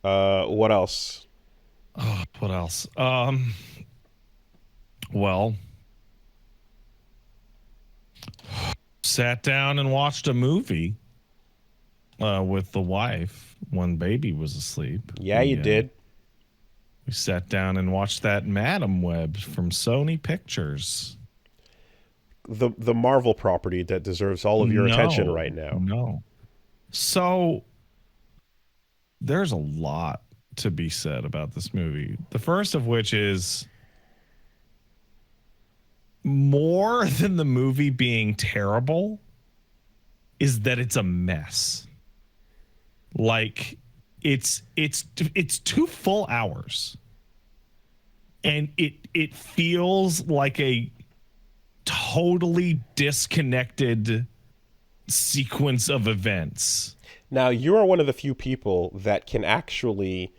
What else? Oh, what else? Well, sat down and watched a movie with the wife when baby was asleep. Yeah, you did. We sat down and watched that Madam Web from Sony Pictures. The Marvel property that deserves all of your attention No, right now. no. So there's a lot to be said about this movie. The first of which is more than the movie being terrible is that it's a mess. Like it's 2 full hours. And it feels like a totally disconnected sequence of events. Now, you are one of the few people that can actually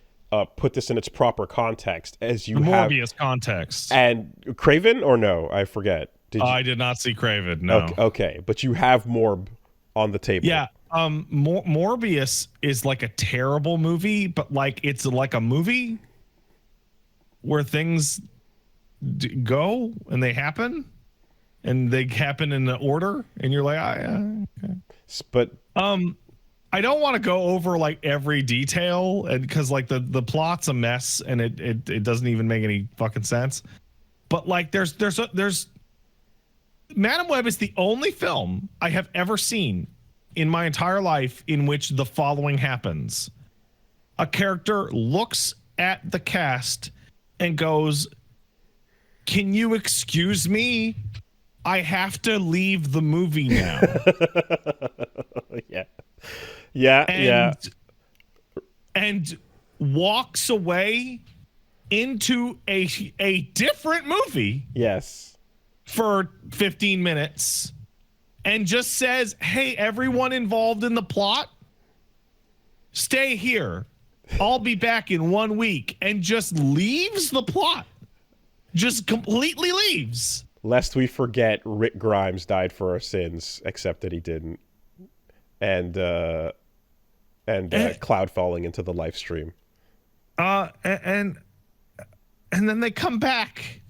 put this in its proper context, as you The have. Morbius context. And Craven, or no? I forget. Did you? I did not see Craven. No. Okay, okay, but you have Morb on the table. Yeah. Morbius is like a terrible movie, but like it's like a movie where things go and they happen and they happen in the order, and you're like, okay. But I don't want to go over like every detail, and because like the plot's a mess and it doesn't even make any fucking sense. But like there's Madam Web is the only film I have ever seen in my entire life in which the following happens. A character looks at the cast and goes, "Can you excuse me? I have to leave the movie now." yeah, yeah, yeah. And walks away into a different movie. Yes. For 15 minutes and just says, "Hey, everyone involved in the plot, stay here. I'll be back in 1 week," and just leaves the plot. Just completely leaves. Lest we forget, Rick Grimes died for our sins, except that he didn't. And Cloud falling into the live stream. And then they come back.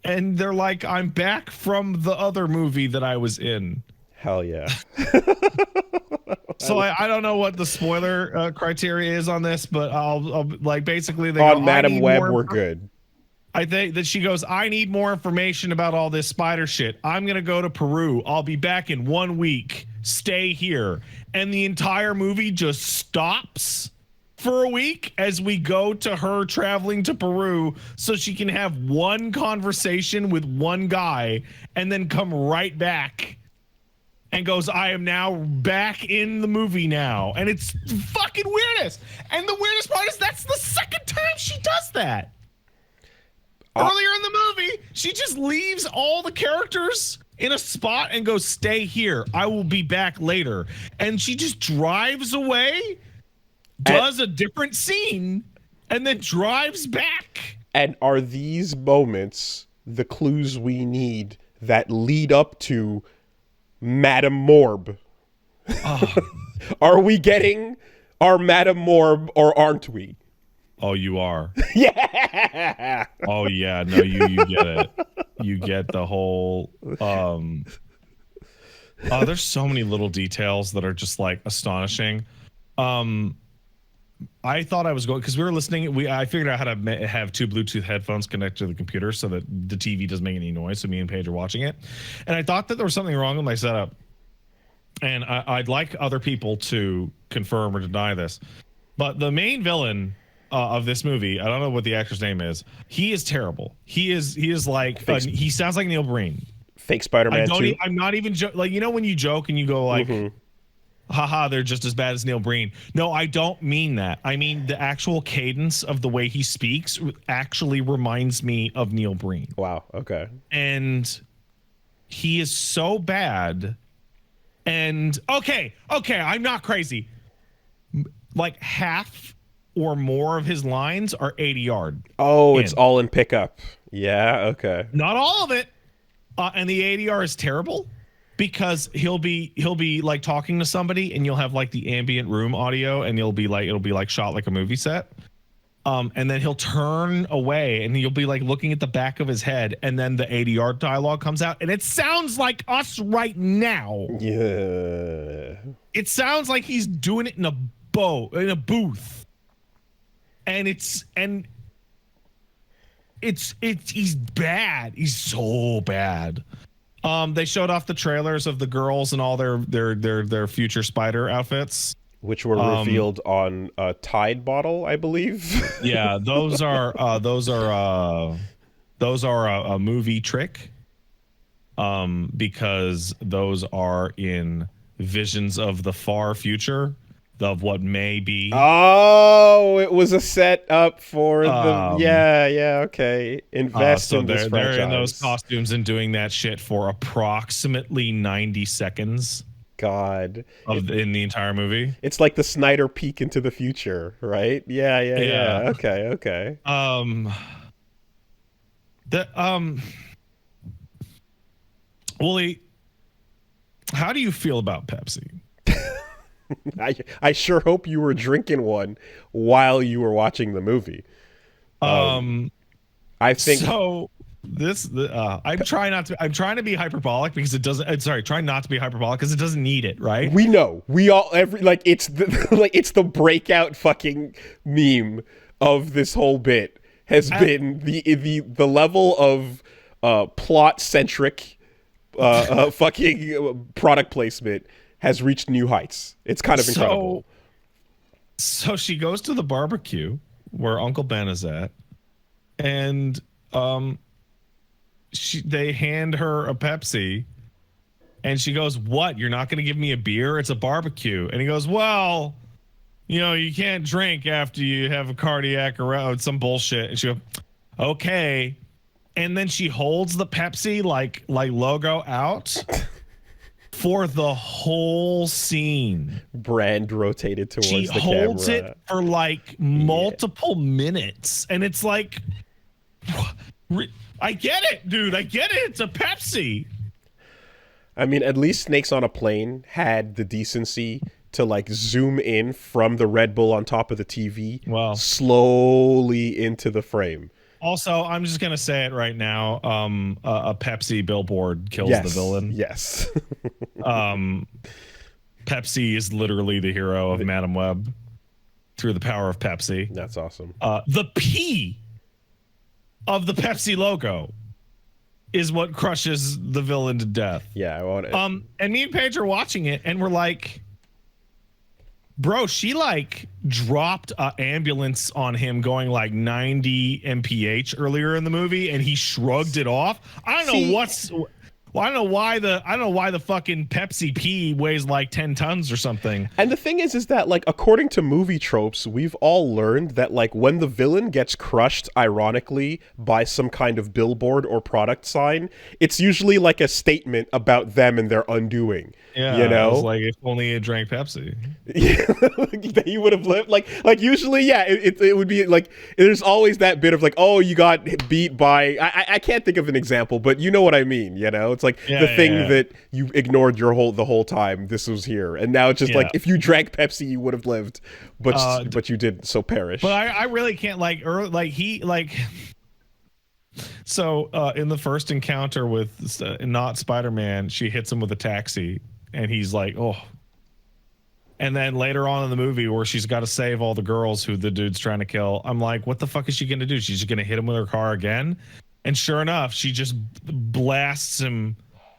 And they're like, "I'm back from the other movie that I was in." Hell yeah. So I don't know what the spoiler criteria is on this, but I'll like basically they on go, Madam Web, we're good. I think that she goes, "I need more information about all this spider shit. I'm going to go to Peru. I'll be back in 1 week. Stay here." And the entire movie just stops for a week as we go to her traveling to Peru so she can have one conversation with one guy and then come right back and goes, "I am now back in the movie now." And it's fucking weirdest. And the weirdest part is that's the second time she does that. Earlier in the movie, she just leaves all the characters in a spot and goes, "Stay here. I will be back later." And she just drives away, does a different scene, and then drives back. And are these moments the clues we need that lead up to Madam Morb? Oh. Are we getting our Madam Morb, or aren't we? Oh, you are. Yeah. Oh yeah, no, you get it. You get the whole there's so many little details that are just like astonishing. I thought I was going because we were listening. I figured out how to have two Bluetooth headphones connected to the computer so that the TV doesn't make any noise. So me and Paige are watching it, and I thought that there was something wrong with my setup. And I'd like other people to confirm or deny this, but the main villain of this movie, I don't know what the actor's name is. He is terrible. He is like he sounds like Neil Breen. Fake Spider-Man 2. I'm not even like, you know when you joke and you go like, haha, they're just as bad as Neil Breen. No, I don't mean that. I mean the actual cadence of the way he speaks actually reminds me of Neil Breen. Wow. Okay. And he is so bad. And okay, I'm not crazy. Like half or more of his lines are 80-yard. Oh, it's all in pickup. Yeah, okay. Not all of it. And the ADR is terrible. because he'll be like talking to somebody, and you'll have like the ambient room audio, and it'll be like shot like a movie set. And then he'll turn away, and you'll be like looking at the back of his head, and then the ADR dialogue comes out, and it sounds like us right now. Yeah. It sounds like he's doing it in a booth, and he's bad. He's so bad. They showed off the trailers of the girls and all their future spider outfits, which were revealed on a Tide bottle, I believe. Yeah, those are a movie trick, because those are in visions of the far future of what may be. Oh, it was a set up for the okay. Invest in this franchise. They're in those costumes and doing that shit for approximately 90 seconds. God, in the entire movie. It's like the Snyder peek into the future, right? Yeah. Okay. Woolie, how do you feel about Pepsi? I sure hope you were drinking one while you were watching the movie. I think so. I'm trying to be hyperbolic because it doesn't. Trying not to be hyperbolic because it doesn't need it, right? We know. We all it's the breakout fucking meme of this whole bit has been the level of plot centric fucking product placement has reached new heights. It's kind of incredible. So she goes to the barbecue where Uncle Ben is at, and they hand her a Pepsi, and she goes, "What? You're not going to give me a beer? It's a barbecue." And he goes, "Well, you can't drink after you have a cardiac arrest, some bullshit." And she goes, "Okay." And then she holds the Pepsi like logo out for the whole scene. Brand rotated towards the camera. She holds it for like multiple minutes, and it's like, I get it, dude. I get it. It's a Pepsi. I mean, at least Snakes on a Plane had the decency to like zoom in from the Red Bull on top of the TV slowly into the frame. Also, I'm just going to say it right now. A Pepsi billboard kills the villain. Yes. Pepsi is literally the hero of Madam Webb through the power of Pepsi. That's awesome. The P of the Pepsi logo is what crushes the villain to death. Yeah, I want it. And me and Paige are watching it, and we're like, bro, she like dropped an ambulance on him going like 90 mph earlier in the movie, and he shrugged it off. I don't know why the fucking Pepsi P weighs like 10 tons or something. And the thing is that like according to movie tropes, we've all learned that like when the villain gets crushed ironically by some kind of billboard or product sign, it's usually like a statement about them and their undoing. Yeah, it's like if only you drank Pepsi. Yeah, you would have lived. Like usually, yeah, it would be like there's always that bit of like, oh, you got beat by. I can't think of an example, but you know what I mean. It's like the thing that you ignored the whole time. This was here, and now it's just like if you drank Pepsi, you would have lived, but you did so perish. But I really can't So in the first encounter with not Spider-Man, she hits him with a taxi. And he's like, oh. And then later on in the movie where she's got to save all the girls who the dude's trying to kill, I'm like, what the fuck is she going to do? She's just going to hit him with her car again? And sure enough, she just blasts him,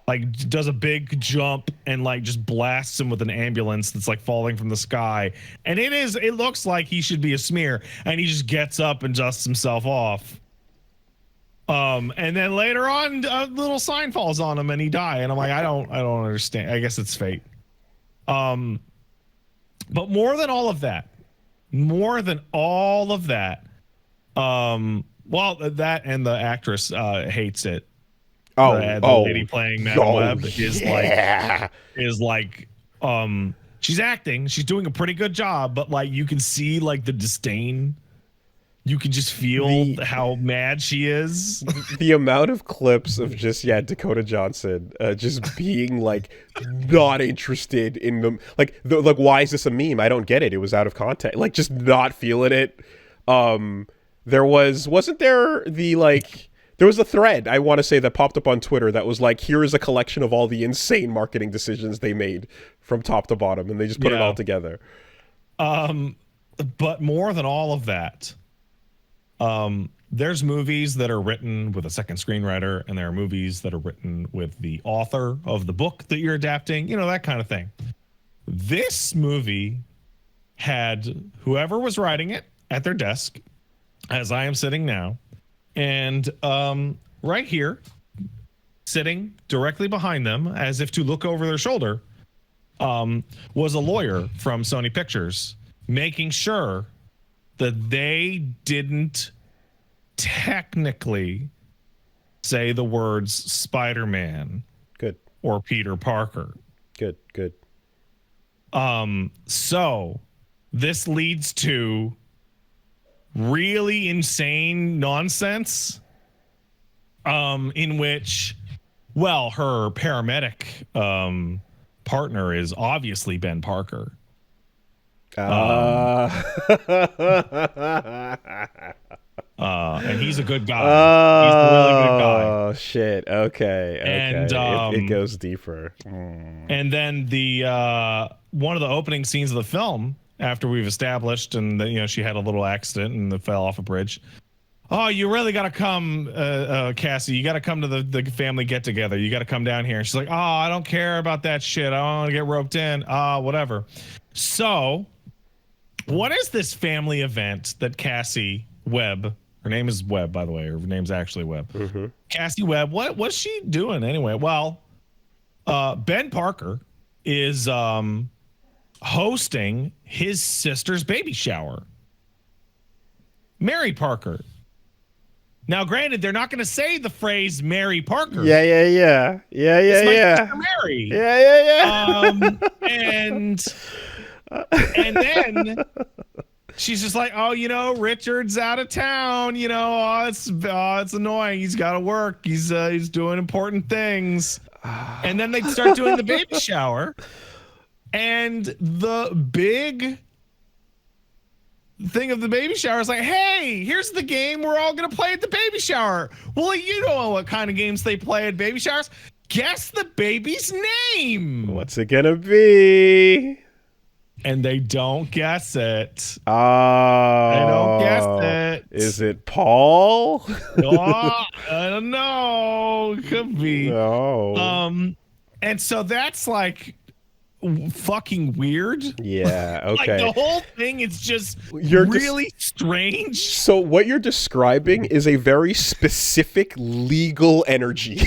like does a big jump and like just blasts him with an ambulance that's like falling from the sky. And it looks like he should be a smear. And he just gets up and dusts himself off. And then later on, a little sign falls on him and he dies. And I'm like, I don't understand. I guess it's fate. But more than all of that, that and the actress hates it. The lady playing Madam Webb is like, she's acting, she's doing a pretty good job, but like you can see like the disdain you can just feel how mad she is. The amount of clips of just Dakota Johnson just being like not interested in them, like why is this a meme? I don't get it. It was out of context. Like just not feeling it. There wasn't there the like. There was a thread, I want to say, that popped up on Twitter that was like, here is a collection of all the insane marketing decisions they made from top to bottom, and they just put it all together. But more than all of that, there's movies that are written with a second screenwriter, and there are movies that are written with the author of the book that you're adapting, you know, that kind of thing. This movie had whoever was writing it at their desk, as I am sitting now, and right here, sitting directly behind them, as if to look over their shoulder, was a lawyer from Sony Pictures, making sure that they didn't technically say the words Spider-Man. Good. Or Peter Parker. Good. So this leads to really insane nonsense, in which, well, her paramedic partner is obviously Ben Parker. And he's a good guy. He's a really good guy. Oh shit. Okay. And it goes deeper. And then the one of the opening scenes of the film, after we've established, and you know, she had a little accident and fell off a bridge. Oh, you really got to come, Cassie. You got to come to the family get together. You got to come down here. And she's like, oh, I don't care about that shit. I don't want to get roped in. Whatever. So, what is this family event that Cassie Webb, her name is Webb, by the way. Her name's actually Webb. Mm-hmm. Cassie Webb, what's she doing anyway? Well, Ben Parker is hosting his sister's baby shower. Mary Parker. Now, granted, they're not going to say the phrase Mary Parker. Yeah. Mary. Yeah. And then she's just like, oh, you know, Richard's out of town. You know, it's annoying. He's got to work. He's doing important things. And then they start doing the baby shower. And the big thing of the baby shower is like, hey, here's the game we're all going to play at the baby shower. Well, you know what kind of games they play at baby showers. Guess the baby's name. What's it going to be? And they don't guess it. Oh. They don't guess it. Is it Paul? I don't know. Could be. No. And so that's like fucking weird. Yeah, okay. Like the whole thing is just really strange. So what you're describing is a very specific legal energy.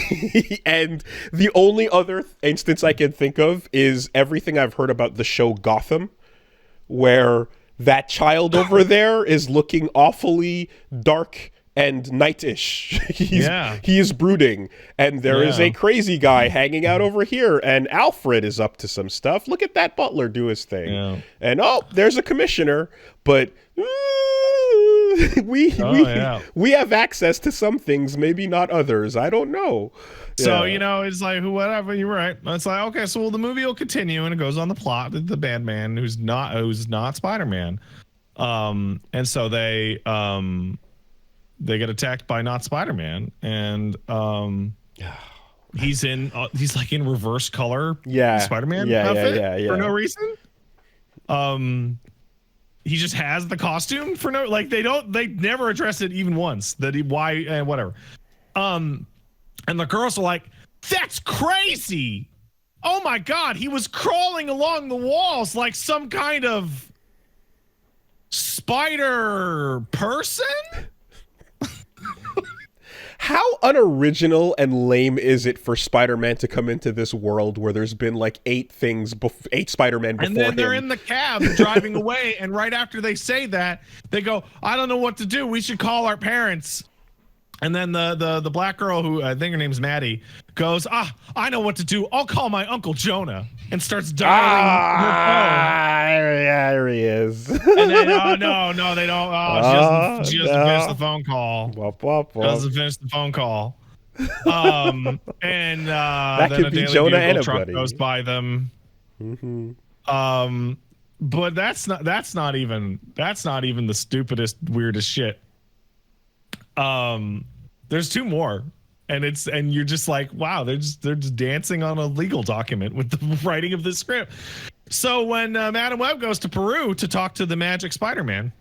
And the only other instance I can think of is everything I've heard about the show Gotham, where that child over there is looking awfully dark and nightish. He is brooding, and there is a crazy guy hanging out over here, and Alfred is up to some stuff. Look at that butler do his thing. And there's a commissioner, but we have access to some things, maybe not others. I don't know. So, you know, it's like, whatever, you're right. It's like, okay, so the movie will continue, and it goes on the plot of the bad man who's not Spider-Man. And so they get attacked by not Spider-Man, and he's like in reverse color Spider-Man outfit for no reason. He just has the costume for no, like they never address it even once whatever. And the girls are like, that's crazy. Oh my God, he was crawling along the walls like some kind of spider person. How unoriginal and lame is it for Spider-Man to come into this world where there's been like 8 Spider-Man before him? And then they're in the cab driving away, and right after they say that, they go, I don't know what to do. We should call our parents. And then the black girl, who I think her name's Maddie, goes, I know what to do. I'll call my Uncle Jonah, and starts dialing her phone. There he is. And then, no, they don't. She doesn't finish the phone call. Doesn't finish the phone call. And that then could a be Daily Jonah Bugle and a truck buddy. goes by them. But that's not even the stupidest, weirdest shit. There's two more, and you're just like, wow, they're just dancing on a legal document with the writing of this script. So when Madam Webb goes to Peru to talk to the Magic Spider-Man,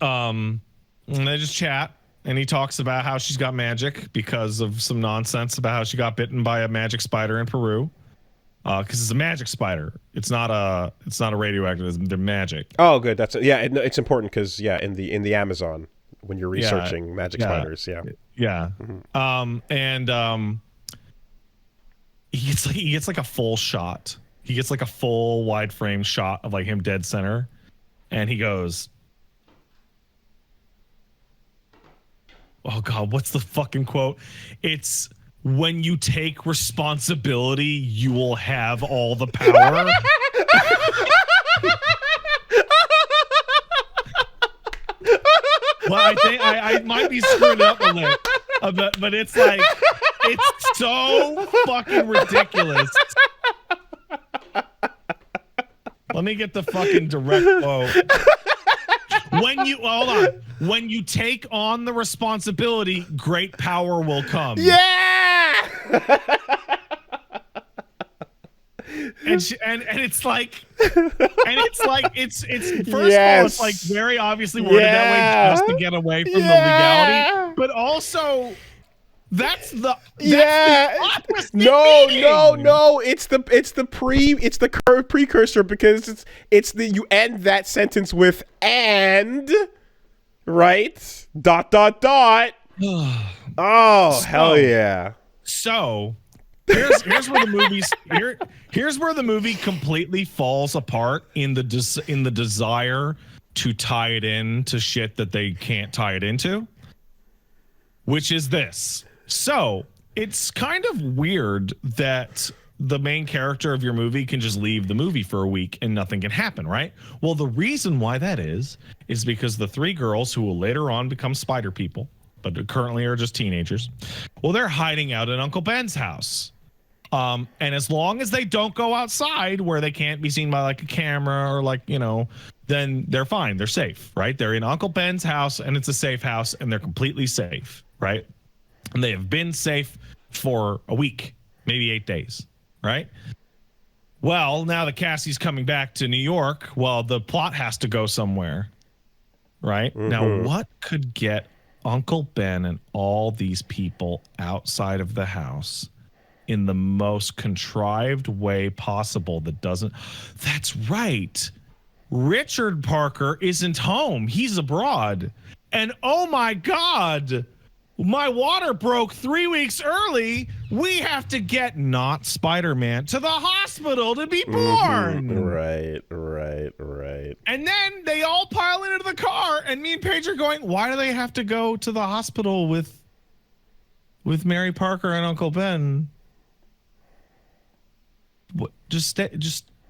and they just chat, and he talks about how she's got magic because of some nonsense about how she got bitten by a magic spider in Peru. Because it's a magic spider. It's not a radioactive. They're magic. Oh, good. That's it's important because in the Amazon, when you're researching magic spiders, he gets like a full shot. He gets like a full wide frame shot of like him dead center, and he goes, "Oh God, what's the fucking quote? It's." When you take responsibility, you will have all the power. Well, I think I might be screwing up a little, but it's like, it's so fucking ridiculous. Let me get the fucking direct quote. When you take on the responsibility, great power will come. Yeah. and it's like it's first of all, it's like very obviously worded that way just to get away from the legality, but also that's the no, it's the precursor, because it's the you end that sentence with "and," right? ... Oh, hell yeah. So here's where the movie completely falls apart in the desire to tie it in to shit that they can't tie it into, which is this. So it's kind of weird that the main character of your movie can just leave the movie for a week and nothing can happen, right? Well, the reason why that is because the three girls who will later on become spider people, but currently are just teenagers, well, they're hiding out at Uncle Ben's house. And as long as they don't go outside where they can't be seen by like a camera or like, then they're fine. They're safe, right? They're in Uncle Ben's house, and it's a safe house, and they're completely safe, right? And they have been safe for a week, maybe 8 days, right? Well, now that Cassie's coming back to New York, well, the plot has to go somewhere, right? Mm-hmm. Now, what could get Uncle Ben and all these people outside of the house in the most contrived way possible that doesn't... That's right. Richard Parker isn't home. He's abroad. And oh my God, my water broke 3 weeks early. We have to get not Spider-Man to the hospital to be born. Mm-hmm. Right. And then they all pile into the car, and me and Paige are going, why do they have to go to the hospital with Mary Parker and Uncle Ben? What? Just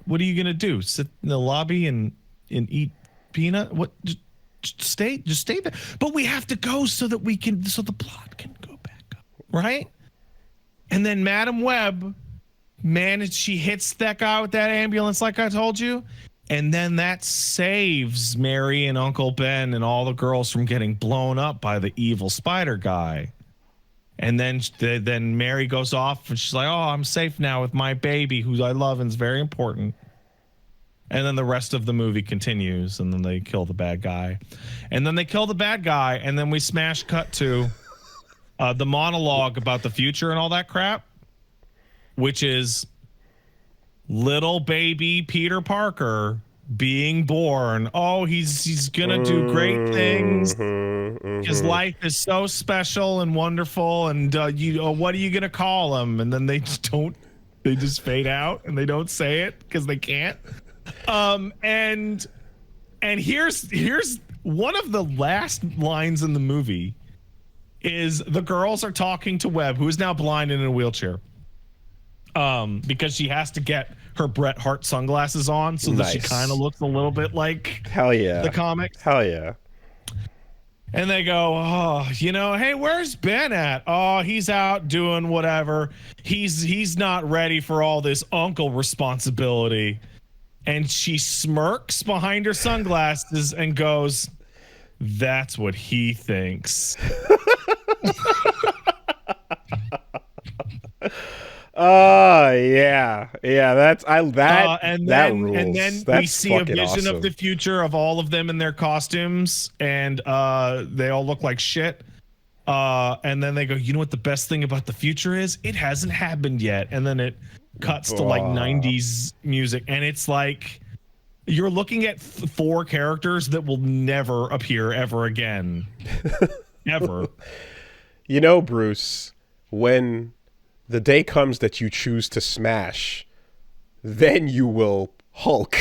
what are you gonna do? Sit in the lobby and eat peanut? What? Just stay there. But we have to go so the plot can go back up, right? And then Madam Webb she hits that guy with that ambulance, like I told you, and then that saves Mary and Uncle Ben and all the girls from getting blown up by the evil spider guy. And then Mary goes off and she's like, oh, I'm safe now with my baby, who I love and is very important. And then the rest of the movie continues, and then they kill the bad guy. And then they kill the bad guy, and then we smash cut to the monologue about the future and all that crap, which is little baby Peter Parker being born. Oh, he's gonna do great things. His life is so special and wonderful, and what are you gonna call him? And then they just fade out and they don't say it because they can't. And here's one of the last lines in the movie is the girls are talking to Webb, who is now blind and in a wheelchair, because she has to get her Bret Hart sunglasses on so that she kind of looks a little bit like the comics. Hell yeah. And they go, oh, hey, where's Ben at? Oh, he's out doing whatever. He's not ready for all this uncle responsibility. And she smirks behind her sunglasses and goes, that's what he thinks. Oh yeah, that's and that then rules. And then that's we see a vision awesome. of the future of all of them in their costumes, and they all look like shit. And then they go, you know what the best thing about the future is? It hasn't happened yet. And then it cuts to like 90s music, and it's like you're looking at 4 characters that will never appear ever again, ever. Bruce, when the day comes that you choose to smash, then you will Hulk.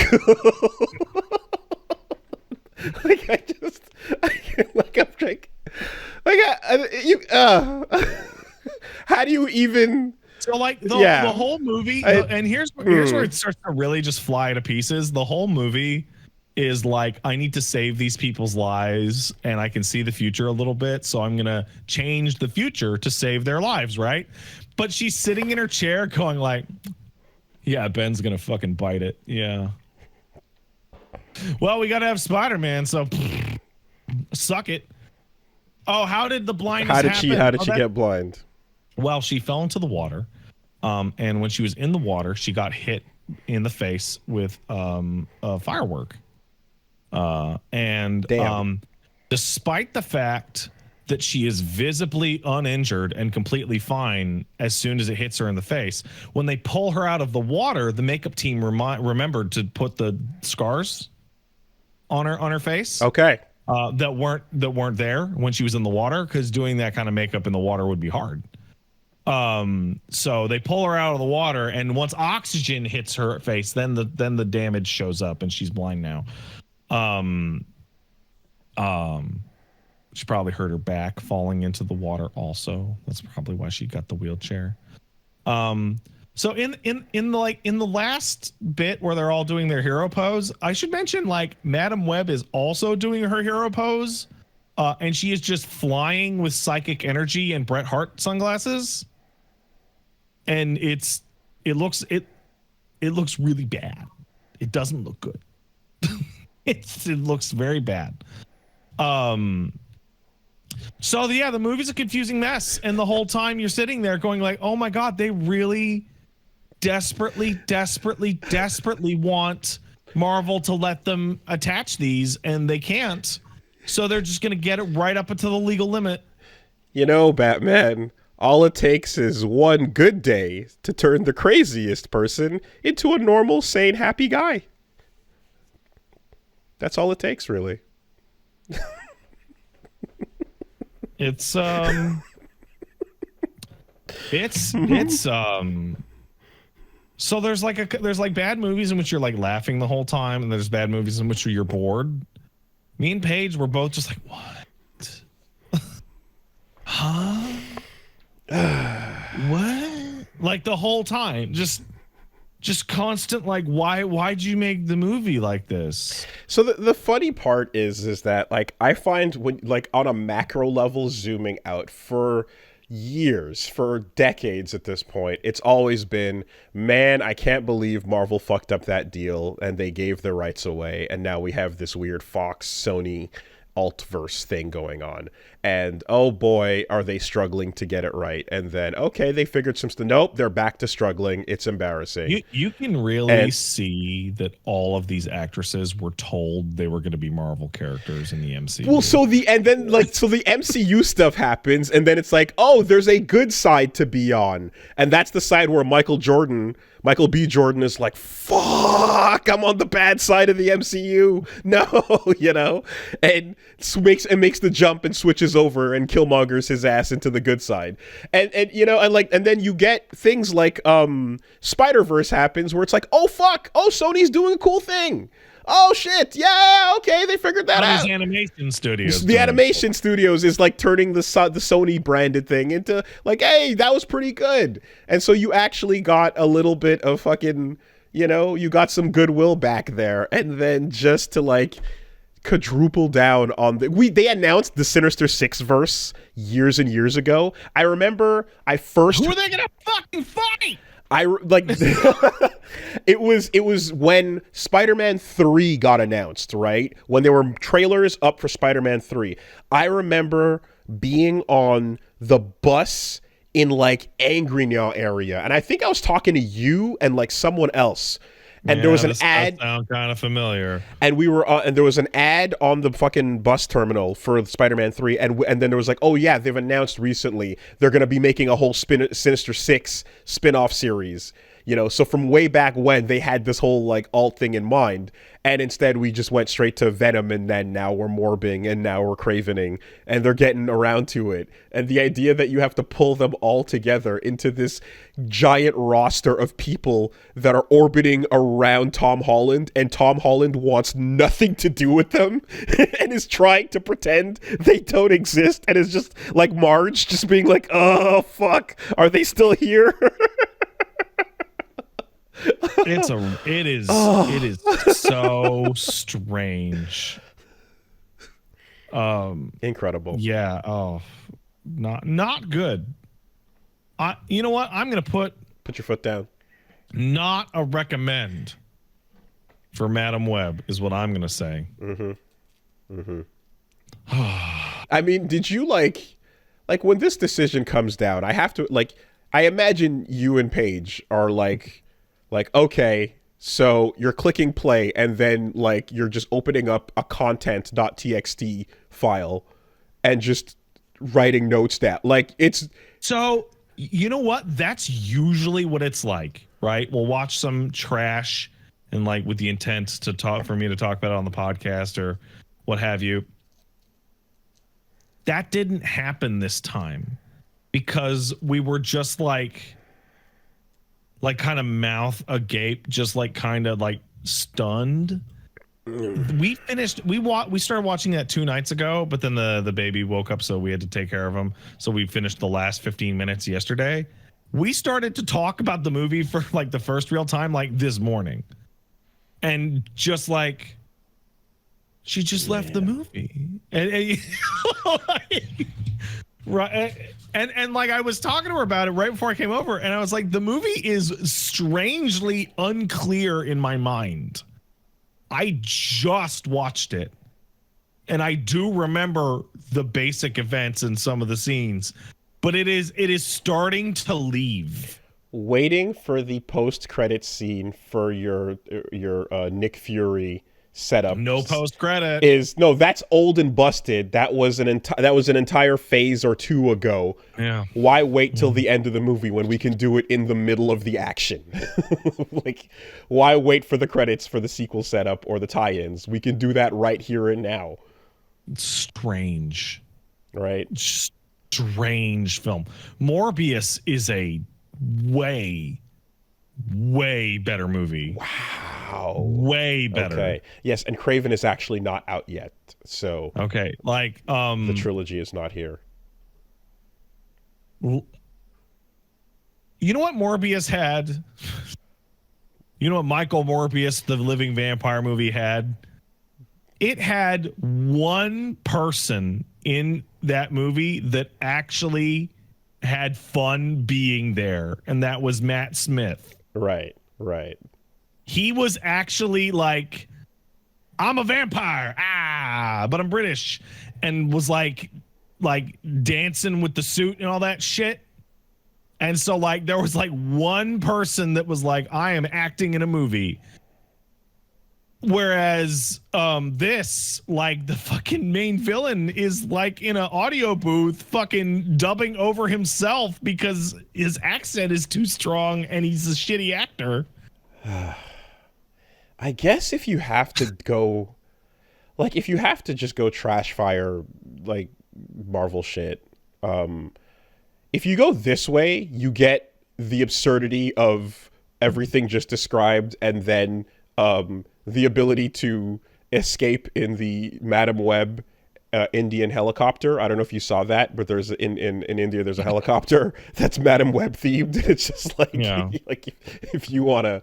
How do you even? So like the whole movie, and here's where it starts to really just fly to pieces. The whole movie is like, I need to save these people's lives, and I can see the future a little bit, so I'm gonna change the future to save their lives, right? But she's sitting in her chair going like, yeah, Ben's gonna fucking bite it. Yeah. Well, we gotta have Spider-Man, so suck it. Oh, how did the blindness happen? How did she get blind? Well, she fell into the water, and when she was in the water, she got hit in the face with a firework. Despite the fact that she is visibly uninjured and completely fine as soon as it hits her in the face, when they pull her out of the water, the makeup team remembered to put the scars on her face. Okay. That weren't there when she was in the water, because doing that kind of makeup in the water would be hard. So they pull her out of the water, and once oxygen hits her face, then the damage shows up, and she's blind now. She probably hurt her back falling into the water also. That's probably why she got the wheelchair. So in the last bit where they're all doing their hero pose, I should mention like Madam Webb is also doing her hero pose, and she is just flying with psychic energy and Bret Hart sunglasses, and it looks really bad. It doesn't look good. It looks very bad. So yeah, the movie's a confusing mess, and the whole time you're sitting there going like, oh my god, they really desperately want Marvel to let them attach these, and they can't, so they're just gonna get it right up until the legal limit. Batman, all it takes is one good day to turn the craziest person into a normal, sane, happy guy. That's all it takes, really. It's so there's like bad movies in which you're like laughing the whole time, and there's bad movies in which you're bored. Me and Paige were both just like, what? Huh? What? Like the whole time, just constant like, why'd you make the movie like this? So the funny part is that like I find when like on a macro level, zooming out for years, for decades at this point, it's always been, man, I can't believe Marvel fucked up that deal and they gave the rights away, and now we have this weird Fox Sony altverse thing going on, and oh boy, are they struggling to get it right. And then okay, they figured some stuff. Nope, they're back to struggling. It's embarrassing. You can really see that all of these actresses were told they were going to be Marvel characters in the MCU. Well, so the MCU stuff happens, and then it's like, oh, there's a good side to be on, and that's the side where Michael B. Jordan is like, fuck, I'm on the bad side of the MCU. No, and makes the jump and switches over and Killmonger's his ass into the good side. And then you get things like Spider-Verse happens where it's like, oh fuck, oh Sony's doing a cool thing. Oh shit, yeah, okay, they figured that out. The animation studios. The animation studios is like turning the Sony branded thing into like, hey, that was pretty good. And so you actually got a little bit of fucking, you got some goodwill back there. And then just to like quadruple down on they announced the Sinister Six verse years and years ago. I remember who are they gonna fucking fight? It was when Spider-Man 3 got announced, right? When there were trailers up for Spider-Man 3. I remember being on the bus in like Angry-Nyaw area, and I think I was talking to you and like someone else. And there was an ad. Sound kind of familiar. And we were, and there was an ad on the fucking bus terminal for Spider-Man 3, and then there was like, oh yeah, they've announced recently they're gonna be making a whole Sinister Six spin-off series. So from way back when they had this whole like alt thing in mind, and instead we just went straight to Venom, and then now we're Morbing, and now we're Cravening, and they're getting around to it. And the idea that you have to pull them all together into this giant roster of people that are orbiting around Tom Holland, and Tom Holland wants nothing to do with them and is trying to pretend they don't exist, and is just like Marge just being like, oh fuck, are they still here? It is so strange. Incredible. Yeah. Oh, not good. You know what? I'm gonna put your foot down. Not a recommend for Madam Webb is what I'm gonna say. I mean, did you like when this decision comes down? I have to I imagine you and Paige are like, okay, so you're clicking play, and then like you're just opening up a content.txt file and just writing notes down. Like it's so, you know what? That's usually what it's like, right? We'll watch some trash and like with the intent to talk for me to talk about it on the podcast or what have you. That didn't happen this time because we were just like kind of mouth agape, just like kind of like stunned. We started watching that 2 nights ago, but then the baby woke up, so we had to take care of him. So we finished the last 15 minutes yesterday. We started to talk about the movie for like the first real time, like this morning. And just like, she just left the movie. And right. And like I was talking to her about it right before I came over, and I was like, the movie is strangely unclear in my mind. I just watched it, and I do remember the basic events and some of the scenes, but it is starting to leave. Waiting for the post-credit scene for your Nick Fury setup. No post-credit. That's old and busted. That was an entire phase or two ago. Yeah. Why wait till the end of the movie when we can do it in the middle of the action? Like, why wait for the credits for the sequel setup or the tie-ins? We can do that right here and now. Strange. Right? Strange film. Morbius is a way better movie. Wow. Way better. Okay. Yes, and Craven is actually not out yet. So okay, like the trilogy is not here. You know what Morbius had? You know what Michael Morbius, the living vampire movie, had? It had one person in that movie that actually had fun being there, and that was Matt Smith. Right. He was actually like, I'm a vampire, but I'm British, and was like dancing with the suit and all that shit. And so like there was like one person that was like, I am acting in a movie. Whereas this, like, the fucking main villain is like in an audio booth fucking dubbing over himself because his accent is too strong and he's a shitty actor. I guess if you have to go, like if you have to just go trash fire like Marvel shit, if you go this way, you get the absurdity of everything just described, and then the ability to escape in the Madam Webb Indian helicopter. I don't know if you saw that, but there's in India there's a helicopter that's Madam Webb themed. It's just like like if you want a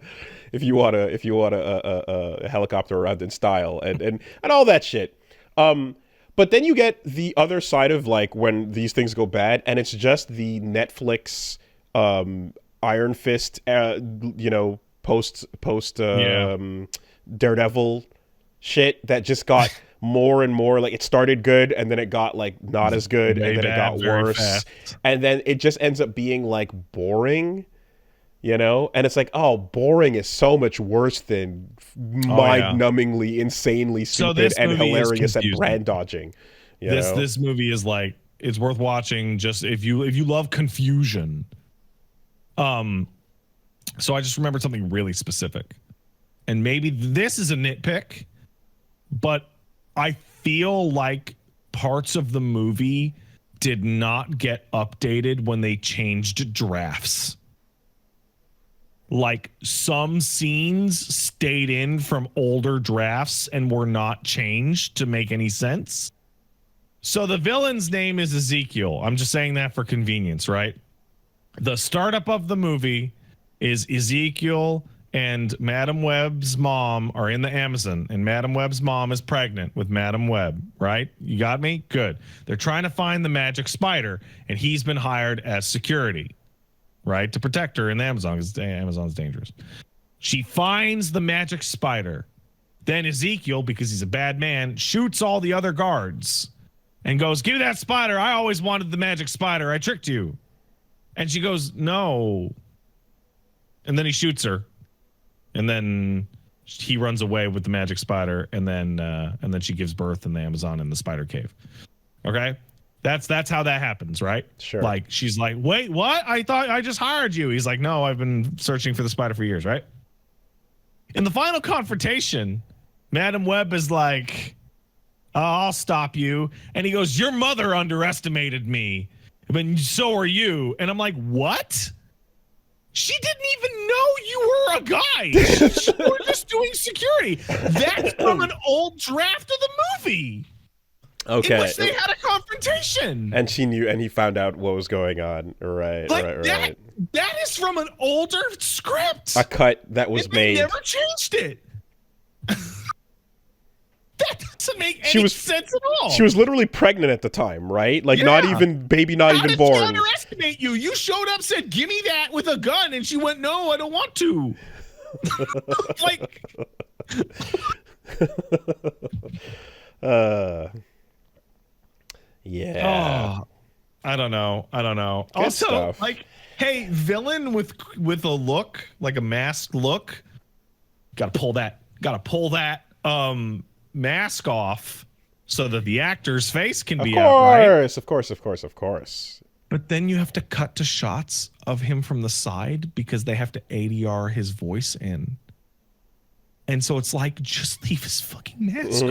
helicopter around in style and all that shit. But then you get the other side of like when these things go bad, and it's just the Netflix Iron Fist post Daredevil shit that just got more and more, like it started good and then it got like not as good and then it got worse and then it just ends up being like boring, and it's like, oh, boring is so much worse than mind-numbingly insanely stupid and hilarious at brand dodging. This movie is like, it's worth watching just if you love confusion. So I just remembered something really specific, and maybe this is a nitpick, but I feel like parts of the movie did not get updated when they changed drafts. Like some scenes stayed in from older drafts and were not changed to make any sense. So the villain's name is Ezekiel. I'm just saying that for convenience, right? The startup of the movie is Ezekiel and Madam Webb's mom are in the Amazon, and Madam Webb's mom is pregnant with Madam Webb, right? You got me? Good. They're trying to find the magic spider, and he's been hired as security, right? To protect her in the Amazon, because Amazon's dangerous. She finds the magic spider. Then Ezekiel, because he's a bad man, shoots all the other guards and goes, "Give me that spider. I always wanted the magic spider. I tricked you." And she goes, "No." And then he shoots her. And then he runs away with the magic spider, and then she gives birth in the Amazon in the spider cave. Okay? That's how that happens, right? Sure. Like, she's like, "Wait, what? I thought I just hired you." He's like, "No, I've been searching for the spider for years," right? In the final confrontation, Madam Webb is like, "I'll stop you." And he goes, "Your mother underestimated me, but so are you." And I'm like, "What? She didn't even know you were a guy. You were just doing security." That's from an old draft of the movie. Okay. In which they had a confrontation. And she knew, and he found out what was going on. Right, like right. That is from an older script. A cut that was made. They never changed it. That doesn't make any sense at all. She was literally pregnant at the time, right? Like, not even born. How did she underestimate you? You showed up, said, "Give me that," with a gun, and she went, "No, I don't want to." Like, yeah. Oh, I don't know. Good also, stuff. like, hey, villain with a look, like a masked look. Gotta pull that mask off so that the actor's face can be out, right? Of course. But then you have to cut to shots of him from the side because they have to ADR his voice in. And so it's like, just leave his fucking mask.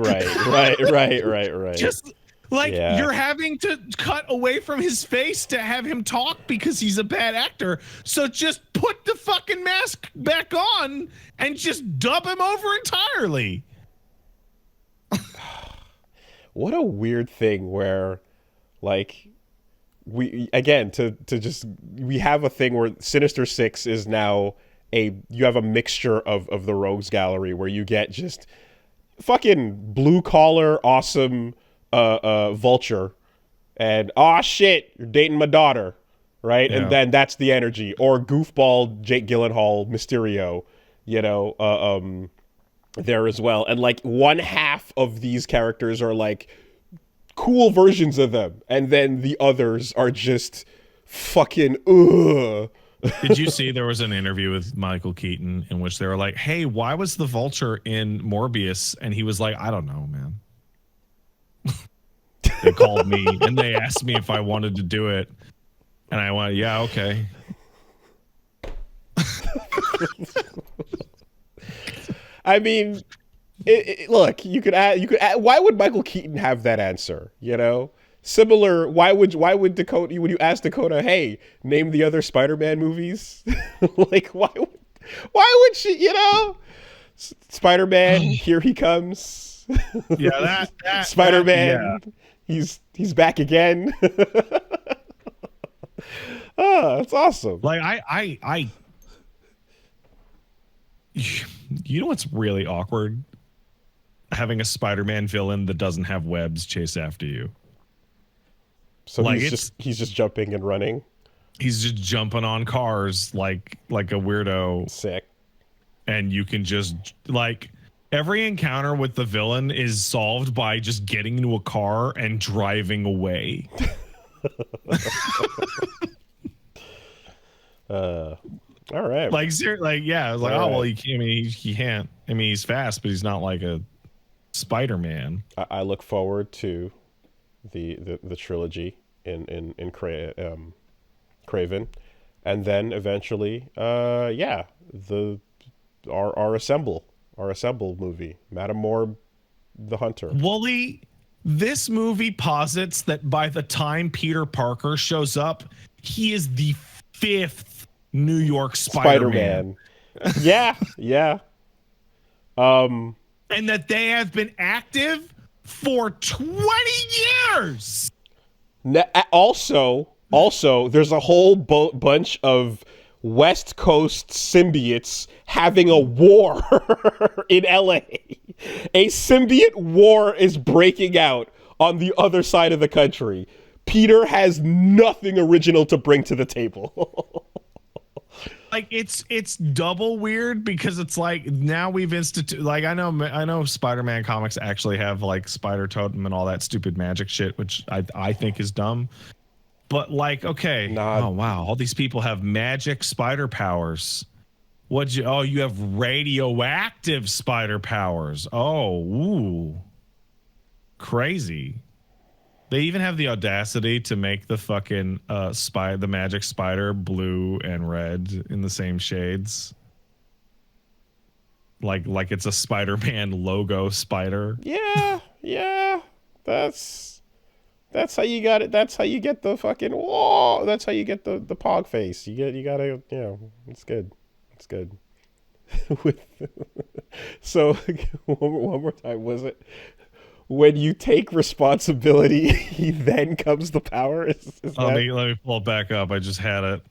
Right. Just like, you're having to cut away from his face to have him talk because he's a bad actor. So just put the fucking mask back on and just dub him over entirely. What a weird thing where, like, we have a thing where Sinister Six is now you have a mixture of the Rogues Gallery where you get just fucking blue collar awesome Vulture and shit, you're dating my daughter, right? And then that's the energy. Or goofball Jake Gyllenhaal Mysterio, there as well. And like one half of these characters are like cool versions of them, and then the others are just fucking Did you see there was an interview with Michael Keaton in which they were like, "Hey, why was the Vulture in Morbius?" And he was like, "I don't know, man." They called me and they asked me if I wanted to do it, and I went, "Yeah, okay." I mean, look, you could add. Why would Michael Keaton have that answer? You know, similar. Why would Dakota? When you ask Dakota, hey, name the other Spider-Man movies. Like, why would she? You know, Spider-Man, here he comes. Yeah, that Spider-Man, yeah. He's back again. Oh, that's awesome. Like I you know what's really awkward? Having a Spider-Man villain that doesn't have webs chase after you. So like he's just jumping and running. He's just jumping on cars like a weirdo. Sick. And you can just like every encounter with the villain is solved by just getting into a car and driving away. All right. Like yeah, I was like, all oh right. well, he can't. I mean, he's fast, but he's not like a Spider-Man. I look forward to the trilogy in Craven, and then eventually, our assemble movie, Madame Morb, the Hunter. Woolie, this movie posits that by the time Peter Parker shows up, he is the 5th New York Spider-Man. Yeah. And that they have been active for 20 years. Also, there's a whole bunch of West Coast symbiotes having a war in LA. A symbiote war is breaking out on the other side of the country. Peter has nothing original to bring to the table. Like it's double weird because it's like now we've like I know Spider-Man comics actually have like Spider Totem and all that stupid magic shit, which I think is dumb. But like, okay, oh wow, all these people have magic spider powers. You have radioactive spider powers. Oh, ooh. Crazy. They even have the audacity to make the fucking the magic spider blue and red in the same shades. Like it's a Spider-Man logo spider. Yeah. That's how you got it. That's how you get the fucking whoa. That's how you get the pog face. You gotta, it's good. It's good. So one more time, was it? When you take responsibility, then comes the power. Let me pull it back up. I just had it.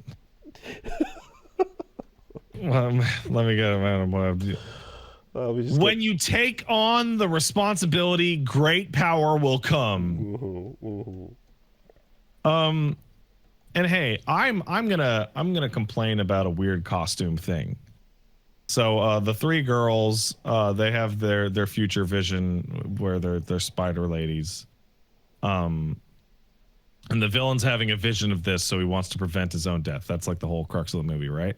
Let me get it, Madam Webb. When you take on the responsibility, great power will come. And hey, I'm gonna complain about a weird costume thing. So the 3 girls, they have their future vision where they're spider ladies. And the villain's having a vision of this, so he wants to prevent his own death. That's like the whole crux of the movie, right?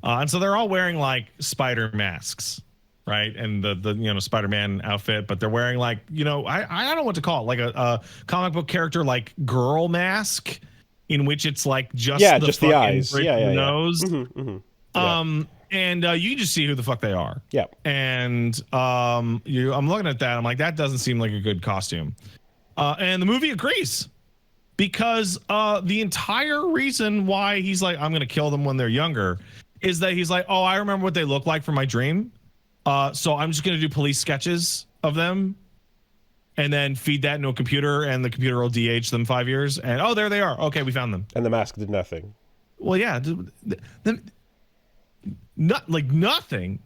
And so they're all wearing like spider masks, right? And the Spider-Man outfit, but they're wearing like, I don't know what to call it, like a comic book character like girl mask, in which it's like just the eyes, nose. And you just see who the fuck they are. Yeah. And I'm looking at that. I'm like, that doesn't seem like a good costume. And the movie agrees, because the entire reason why he's like, I'm going to kill them when they're younger, is that he's like, oh, I remember what they look like from my dream. So I'm just going to do police sketches of them and then feed that into a computer, and the computer will DH them 5 years. And oh, there they are. Okay, we found them. And the mask did nothing. Well, yeah. Nothing.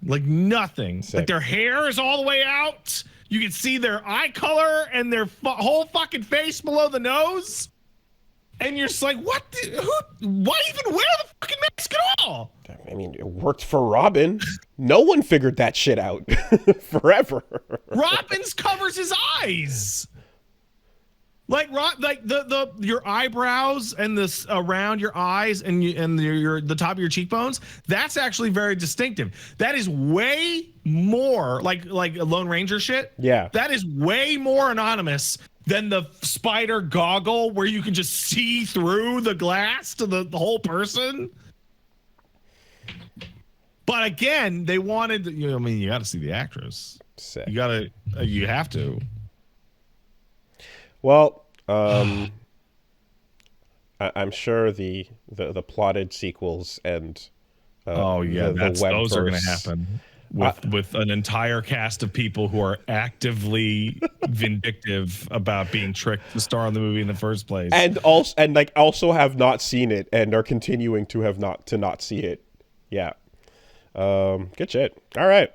Sick. Like their hair is all the way out. You can see their eye color and their whole fucking face below the nose. And you're just like, what? Why even wear the fucking mask at all? I mean, it worked for Robin. No one figured that shit out forever. Robin's covers his eyes. Like your eyebrows and this around your eyes and the top of your cheekbones, that's actually very distinctive. That is way more like a Lone Ranger shit. Yeah. That is way more anonymous than the spider goggle where you can just see through the glass to the whole person. But again, they wanted, you got to see the actress. Sick. You have to. Well, I'm sure the plotted sequels and the those are going to Webverse happen with an entire cast of people who are actively vindictive about being tricked to star in the movie in the first place, and also have not seen it and are continuing to not see it. Yeah, good shit. All right.